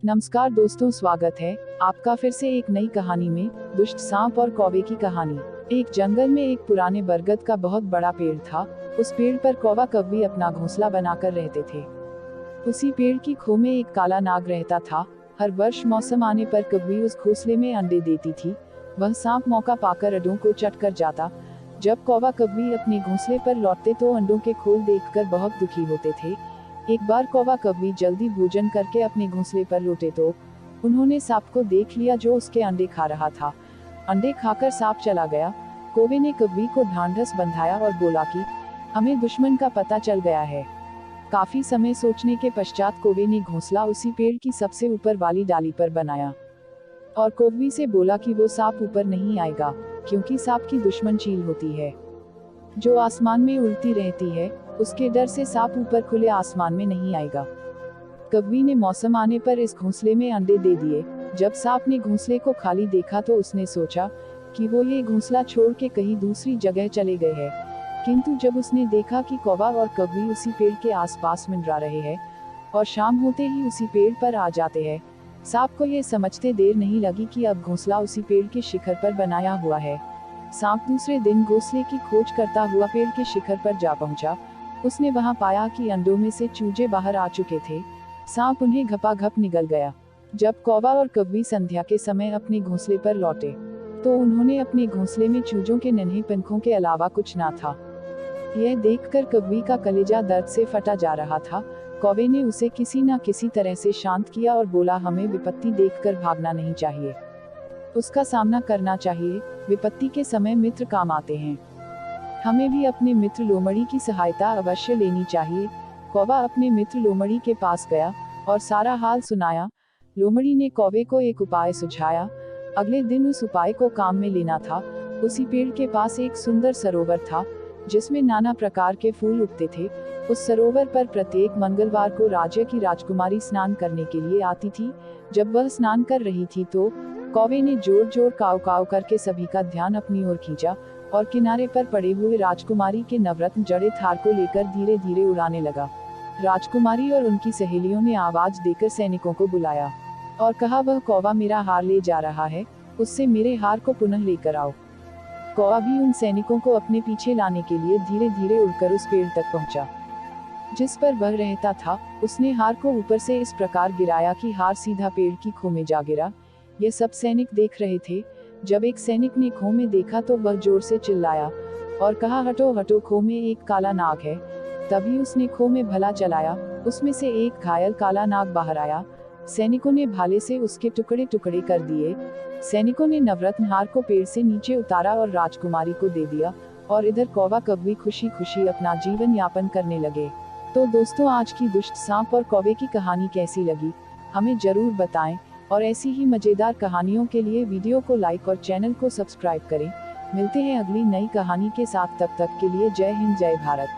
नमस्कार दोस्तों, स्वागत है आपका फिर से एक नई कहानी में। दुष्ट सांप और कौवे की कहानी। एक जंगल में एक पुराने बरगद का बहुत बड़ा पेड़ था। उस पेड़ पर कौवा कव्वी अपना घोंसला बनाकर रहते थे। उसी पेड़ की खो में एक काला नाग रहता था। हर वर्ष मौसम आने पर कव्वी उस घोंसले में अंडे देती थी। वह सांप मौका पाकर अंडों को चट कर जाता। जब कौवा कव्वी अपने घोंसले पर लौटते तो अंडों के खोल देखकर बहुत दुखी होते थे। एक बार कौवा कव्वी जल्दी भोजन करके अपने घोंसले पर लौटे तो उन्होंने सांप को देख लिया जो उसके अंडे खा रहा था। अंडे खाकर सांप चला गया। कौवे ने कव्वी को ढांढस बंधाया और बोला कि हमें दुश्मन का पता चल गया है। काफी समय सोचने के पश्चात कौवे ने घोंसला उसी पेड़ की सबसे ऊपर वाली डाली पर बनाया और कव्वी से बोला कि वो सांप ऊपर नहीं आएगा, क्योंकि सांप की दुश्मन चील होती है जो आसमान में उड़ती रहती है। उसके डर से सांप ऊपर खुले आसमान में नहीं आएगा। कव्वी ने मौसम आने पर इस घोंसले में अंडे दे दिए। जब सांप ने घोंसले को खाली देखा तो उसने सोचा कि वो ये घोंसला छोड़ के कहीं दूसरी जगह चले गए हैं। किंतु जब उसने देखा कि कौवा और कव्वी उसी पेड़ के आसपास मंडरा रहे हैं और शाम होते ही उसी पेड़ पर आ जाते हैं, सांप को ये समझते देर नहीं लगी कि अब घोंसला उसी पेड़ के शिखर पर बनाया हुआ है। सांप दूसरे दिन घोंसले की खोज करता हुआ पेड़ के शिखर पर जा पहुंचा। उसने वहां पाया कि अंडों में से चूजे बाहर आ चुके थे। सांप उन्हें घपाघप निगल गया। जब कौवा और कव्वी संध्या के समय अपने घोंसले पर लौटे तो उन्होंने अपने घोंसले में चूजों के नन्हे पंखों के अलावा कुछ ना था। यह देखकर कव्वी का कलेजा दर्द से फटा जा रहा था। कौवे ने उसे किसी न किसी तरह से शांत किया और बोला, हमें विपत्ति देखकर भागना नहीं चाहिए, उसका सामना करना चाहिए। विपत्ति के समय मित्र काम आते हैं। हमें भी अपने मित्र लोमड़ी की सहायता अवश्य लेनी चाहिए। कौवा अपने मित्र लोमड़ी के पास गया और सारा हाल सुनाया। लोमड़ी ने कौवे को एक उपाय सुझाया। अगले दिन उस उपाय को काम में लेना था। उसी पेड़ के पास एक सुंदर सरोवर था जिसमें नाना प्रकार के फूल उगते थे। उस सरोवर पर प्रत्येक मंगलवार को राज्य की राजकुमारी स्नान करने के लिए आती थी। जब वह स्नान कर रही थी तो कौवे ने जोर जोर काव काव करके सभी का ध्यान अपनी ओर खींचा और किनारे पर पड़े हुए राजकुमारी के नवरत्न जड़े थार को लेकर धीरे धीरे उड़ाने लगा। राजकुमारी और उनकी सहेलियों ने आवाज देकर सैनिकों को बुलाया और कहा, वह कौवा मेरा हार ले जा रहा है, उससे मेरे हार को पुनः लेकर आओ। कौवा भी उन सैनिकों को अपने पीछे लाने के लिए धीरे धीरे उड़कर उस पेड़ तक पहुंचा जिस पर वह रहता था। उसने हार को ऊपर से इस प्रकार गिराया कि हार सीधा पेड़ की खो में जा गिरा। ये सब सैनिक देख रहे थे। जब एक सैनिक ने खो में देखा तो वह जोर से चिल्लाया और कहा, हटो हटो, खो में एक काला नाग है। तभी उसने खो में भला चलाया। उसमें से एक घायल काला नाग बाहर आया। सैनिकों ने भाले से उसके टुकड़े टुकड़े कर दिए। सैनिकों ने नवरत्न हार को पेड़ से नीचे उतारा और राजकुमारी को दे दिया और इधर कौवा कव्वी खुशी खुशी अपना जीवन यापन करने लगे। तो दोस्तों, आज की दुष्ट सांप और कौवे की कहानी कैसी लगी हमें जरूर बताएं और ऐसी ही मजेदार कहानियों के लिए वीडियो को लाइक और चैनल को सब्सक्राइब करें। मिलते हैं अगली नई कहानी के साथ, तब तक के लिए जय हिंद, जय भारत।